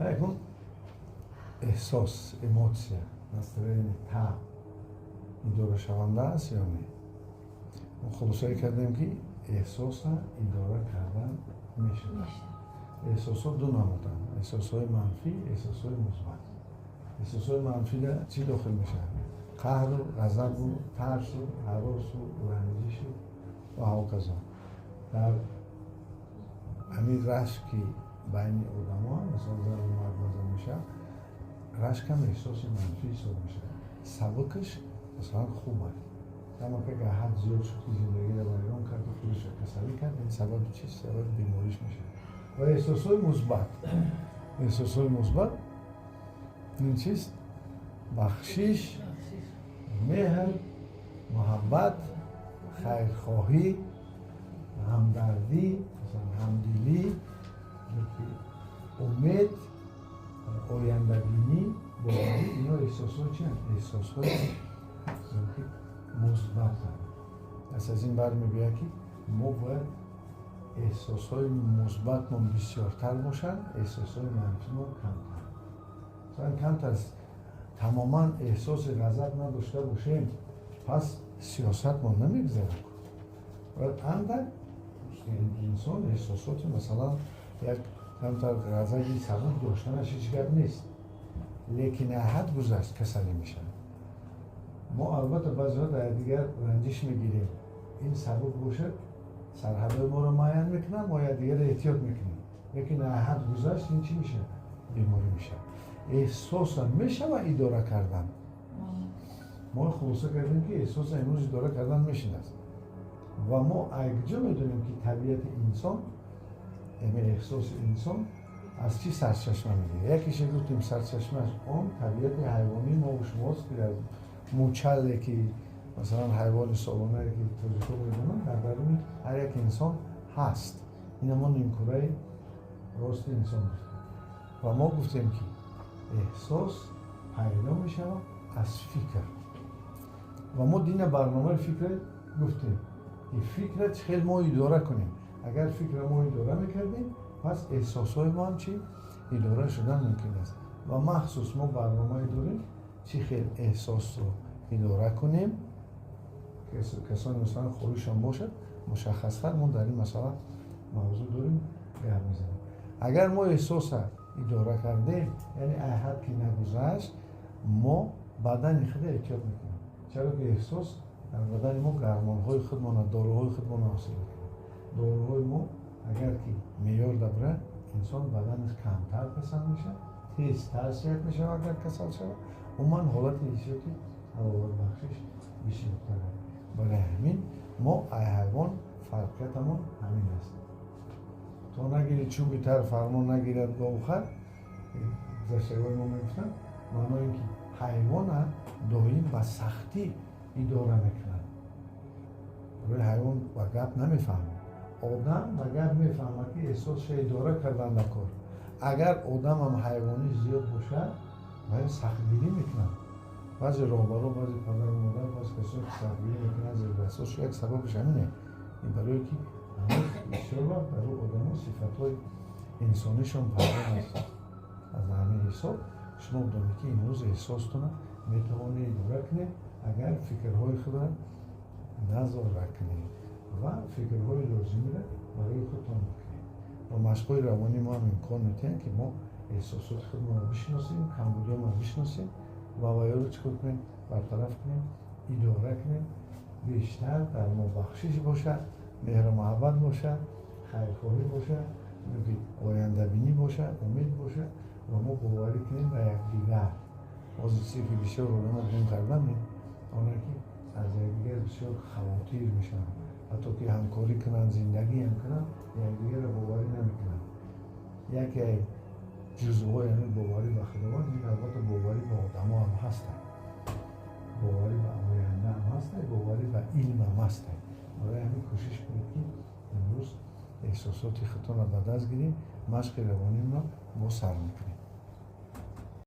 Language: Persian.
یکون احساس، ایموسیا نسترین تاب اداره شونده است یا نه؟ ما خلاصه کردیم که احساس اداره کردن میشه. احساسات دو نمودن، احساسات منفی، احساسات مثبت. احساسات منفی در چی داخل میشه؟ قهر و غضب و ترس و هراس و رنجش و هاکذا. در همین رشکی بین آدم ها مثلا زن و مرد نظر میشه، رشک هم احساس منفی حساب میشه. سبکش مثلا خوبه، اما که حد زیاد شد که زندگی رو ویران کرد و خودش رو کسلی کرد، این سبب چیست؟ سبب بیماریش میشه. و احساسای مثبت، احساسای مثبت این چیست؟ بخشش، مهر، محبت، خیرخواهی، همدردی، مثلا همدلی، امید، آینده بینی، باوری. اینا احساسات چی هستند؟ احساسات مثبت هستند. از این برمی‌آید که ما باید احساسات مثبت ما بسیارتر باشند، احساسات منفی ما کمتر. مثلا کمتر تماما احساس غضب نداشته باشیم، پس سیاست ما نمیگذره. باید اندک انسان احساسات مثلا یک کمتر غضبی سبک داشتنش هیچ گپ نیست، لیکن حد گذشت کسلی میشن. ما البته بعضی ها در دیگر رنجش میگیریم، این سبک باشه سرحدهای ما رو معین میکنن، ما یا دیگر احتیاط میکنیم، لیکن حد گذشت این چی میشه؟ بیماری میشه. احساس میشه و اداره کردن. ما خلاصه کردیم که احساس امروز اداره کردن میشین است و ما اگجا میدونیم که طبیعت انسان، احساس انسان از چی سرچشمه میگیره. یکیش گفتیم سرچشمهش اون طبیعت حیوانی ما و شماست که در موچله که مثلا حیوان سالانه که توجه میدونن در درون هر یک انسان هست. این ما نیمکره راست انسان است و ما گفتیم که احساس پیدا میشه از فکر و ما دین برنامه فکر گفتیم که فکر خیلی ما اداره کنیم. اگر فکر ما اداره میکردیم پس احساسای ما هم چی؟ اداره شدن ممکن است و مخصوص ما برنامه داریم چی خیلی احساس رو اداره کنیم. کسانی مثلا خوریشان باشد مشخص کرد ما در این مثلا موضوع داریم گرم میزنیم. اگر ما احساس اداره کردیم یعنی احد که نگذشت، ما بدن خود احتیاط میکنیم، چرا که احساس در بدن ما گرمانهای خودمان، داروهای خودمان حاصل میکنه. داروهای ما اگر که معیار داره انسان بدنش کمتر پسند میشه، تیزتر صحت میشه و اگر کسل شود و من حالت حیثیتی حلاوت بخشش بیشتره. برای همین ما حیوان فرقیتمون همین است. تا نگیری چوبی تر فرمان نگیرد با اخر زشتگاه ما میگفتن معنی اینکه حیوان دائم با سختی اداره میکنن. روی حیوان با گپ نمیفهمه، آدم با گپ میفهمه که احساس اداره کردن نکار. اگر آدم هم حیوانی زیاد باشه باید سختگیری میکنن. بعضی راهبرا، بعضی پدر و مادر، بعضی کسایی که سختگیری میکنن زیر اساس یک سببش همینه. این برای که بسیار وقت برای آدم ها صفتهای انسانیشان پیدا است. از همین حساب شما بدانید که امروز احساستون میتوانید اداره کنید اگر فکرهای خود را نظاره کنید و فکرهای لازمی را برای خودتان بکنید. و مشقای روانی ما هم امکان میتونه که ما احساسات خودمان را بشناسیم، کمبودی ما بشناسیم و وایه رو چکار کنیم؟ برطرف کنیم، اداره کنیم. بیشتر در ما بخشش باشد، مهر و محبت باشد، خیرخواهی باشد، آینده بینی باشد، امید باشد و ما باوری کنیم به یکدیگر. از چیزی که بسیار آدم‌ها گم کردن آنها که از یکدیگر بسیار خواتیر میشن، حتی که همکاری کنن، زندگی هم کنن، یکدیگر را باوری نمیکنن. یک جزوه یعنی باوری به خداوند، این البته باوری به آدم‌ها هم هستن، باوری به آینده هم هستن، باوری به علم هم هستن. برای همین کوشش کنید که امروز احساسات خودتان را به دست گیرید، مشق روانی را با سر میکنید.